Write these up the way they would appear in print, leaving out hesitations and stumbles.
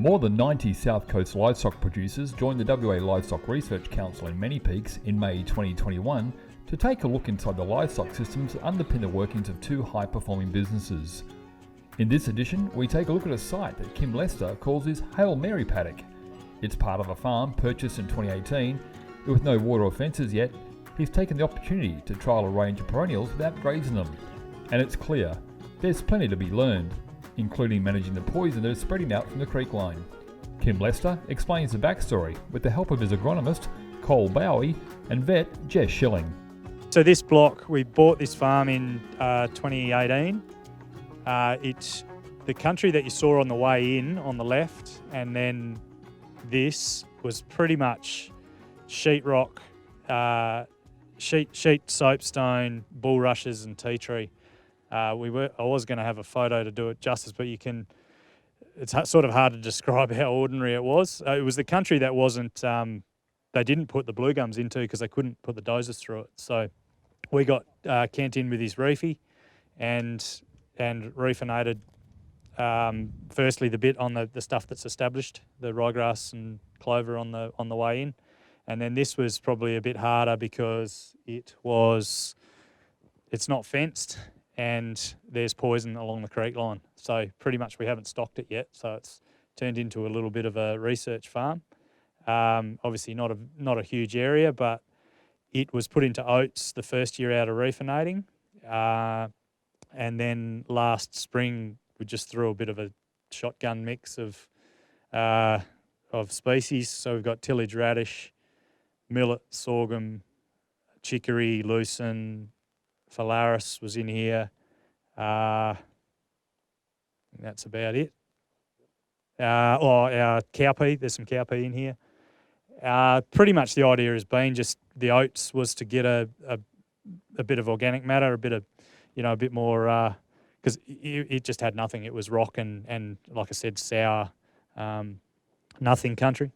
More than 90 South Coast livestock producers joined the WA Livestock Research Council in Manypeaks in May 2021 to take a look inside the livestock systems that underpin the workings of two high-performing businesses. In this edition, we take a look at a site that Kim Lester calls his Hail Mary paddock. It's part of a farm purchased in 2018, but with no water or fences yet, he's taken the opportunity to trial a range of perennials without grazing them. And it's clear, there's plenty to be learned, including managing the poison that is spreading out from the creek line. Kim Lester explains the backstory with the help of his agronomist, Col Bowey, and vet, Jess Shilling. So this block, we bought this farm in 2018. It's the country that you saw on the way in on the left, and then this was pretty much sheetrock, sheet soapstone, bulrushes and tea tree. I was going to have a photo to do it justice, but it's sort of hard to describe how ordinary it was. It was the country that wasn't, they didn't put the blue gums into because they couldn't put the dozers through it. So we got Kent in with his reefie and reefinated firstly the bit on the stuff that's established, the ryegrass and clover on the way in. And then this was probably a bit harder because it's not fenced, and there's poison along the creek line. So pretty much we haven't stocked it yet. So it's turned into a little bit of a research farm. Obviously not a huge area, but it was put into oats the first year out of refinating. And then last spring we just threw a bit of a shotgun mix of species. So we've got tillage radish, millet, sorghum, chicory, lucerne, phalaris was in here. That's about it. Our cowpea, there's some cowpea in here. Pretty much the idea has been just the oats was to get a bit of organic matter, a bit more, because it just had nothing. It was rock and like I said, sour, nothing country.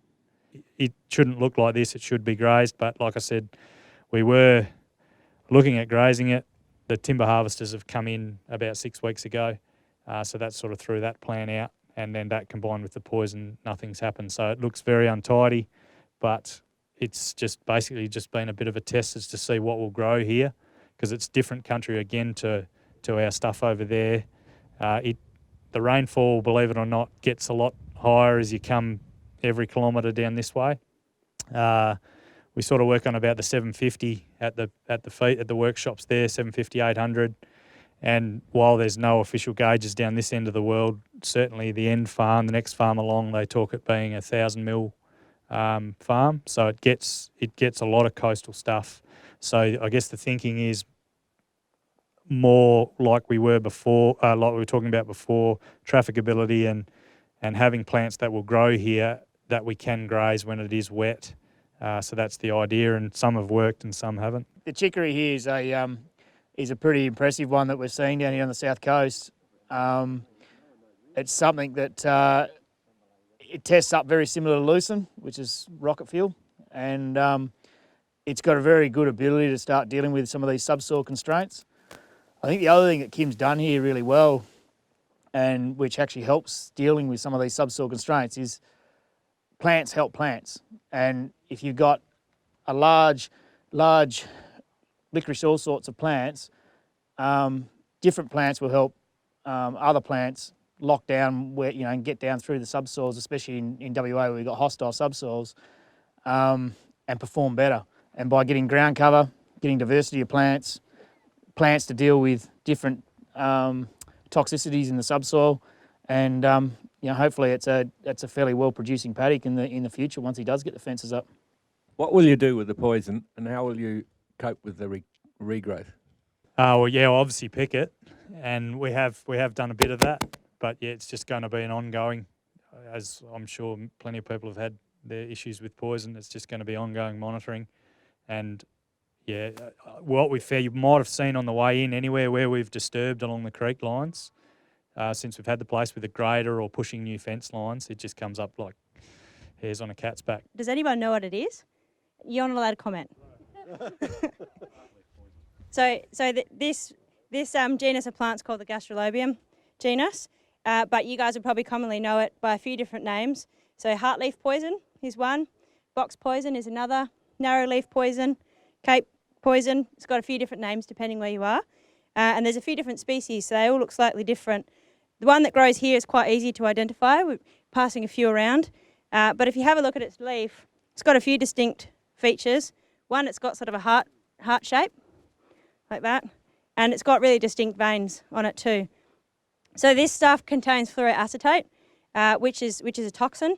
It shouldn't look like this. It should be grazed, but like I said, we were looking at grazing it. The timber harvesters have come in about 6 weeks ago, so that sort of threw that plan out, and then that combined with the poison, nothing's happened. So it looks very untidy, but it's just basically just been a bit of a test as to see what will grow here, because it's different country again to our stuff over there. The rainfall, believe it or not, gets a lot higher as you come every kilometre down this way. We sort of work on about the 750 at the feet at the workshops there, 750, 800. And while there's no official gauges down this end of the world, certainly the end farm, the next farm along, they talk it being 1,000 mil farm. So it gets a lot of coastal stuff. So I guess the thinking is more like we were before, like we were talking about before, trafficability and having plants that will grow here that we can graze when it is wet. So that's the idea, and some have worked and some haven't. The chicory here is a pretty impressive one that we're seeing down here on the south coast. It's something that it tests up very similar to lucerne, which is rocket fuel, and it's got a very good ability to start dealing with some of these subsoil constraints. I think the other thing that Kim's done here really well, and which actually helps dealing with some of these subsoil constraints, is plants help plants. And if you've got a large licorice, all sorts of plants, different plants will help other plants lock down where, and get down through the subsoils, especially in WA where we've got hostile subsoils, and perform better. And by getting ground cover, getting diversity of plants to deal with different toxicities in the subsoil, and hopefully it's a fairly well producing paddock in the future once he does get the fences up. What will you do with the poison, and how will you cope with the regrowth? We'll obviously pick it, and we have done a bit of that, but yeah, it's just going to be an ongoing, as I'm sure plenty of people have had their issues with poison. It's just going to be ongoing monitoring, and yeah, what you might have seen on the way in anywhere where we've disturbed along the creek lines. Since we've had the place with a grader or pushing new fence lines, it just comes up like hairs on a cat's back. Does anyone know what it is? You're not allowed to comment. This genus of plants called the Gastrolobium genus, but you guys would probably commonly know it by a few different names. So heartleaf poison is one, box poison is another, narrowleaf poison, Cape poison. It's got a few different names depending where you are. And there's a few different species, so they all look slightly different. The one that grows here is quite easy to identify. We're passing a few around. But if you have a look at its leaf, it's got a few distinct features. One, it's got sort of a heart shape, like that. And it's got really distinct veins on it too. So this stuff contains fluoroacetate, which is a toxin.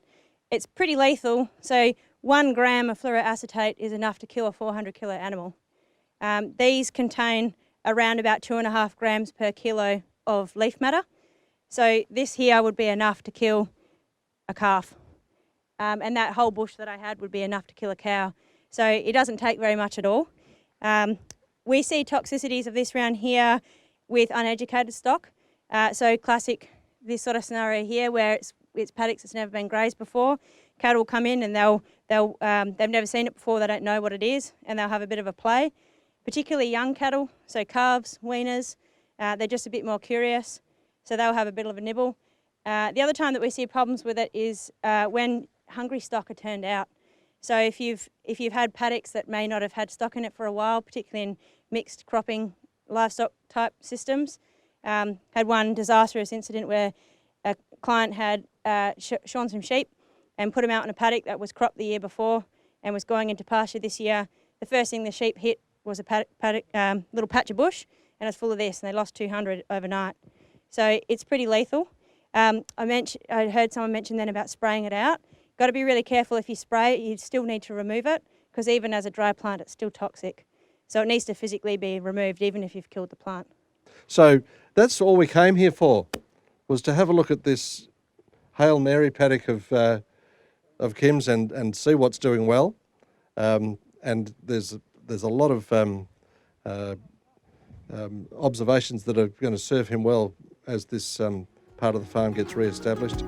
It's pretty lethal. So 1 gram of fluoroacetate is enough to kill a 400 kilo animal. These contain around about 2.5 grams per kilo of leaf matter. So this here would be enough to kill a calf. And that whole bush that I had would be enough to kill a cow. So it doesn't take very much at all. We see toxicities of this round here with uneducated stock. So classic, this sort of scenario here where it's paddocks that's never been grazed before. Cattle come in and they've never seen it before, they don't know what it is, and they'll have a bit of a play. Particularly young cattle, so calves, weaners, they're just a bit more curious, so they'll have a bit of a nibble. The other time that we see problems with it is when hungry stock are turned out. So if you've had paddocks that may not have had stock in it for a while, particularly in mixed cropping livestock type systems, had one disastrous incident where a client had shorn some sheep and put them out in a paddock that was cropped the year before and was going into pasture this year. The first thing the sheep hit was a little patch of bush, and it was full of this, and they lost 200 overnight. So it's pretty lethal. I heard someone mention then about spraying it out. Got to be really careful if you spray it, you still need to remove it, because even as a dry plant, it's still toxic. So it needs to physically be removed, even if you've killed the plant. So that's all we came here for, was to have a look at this Hail Mary paddock of Kim's and see what's doing well. And there's a lot of observations that are going to serve him well as this part of the farm gets re-established.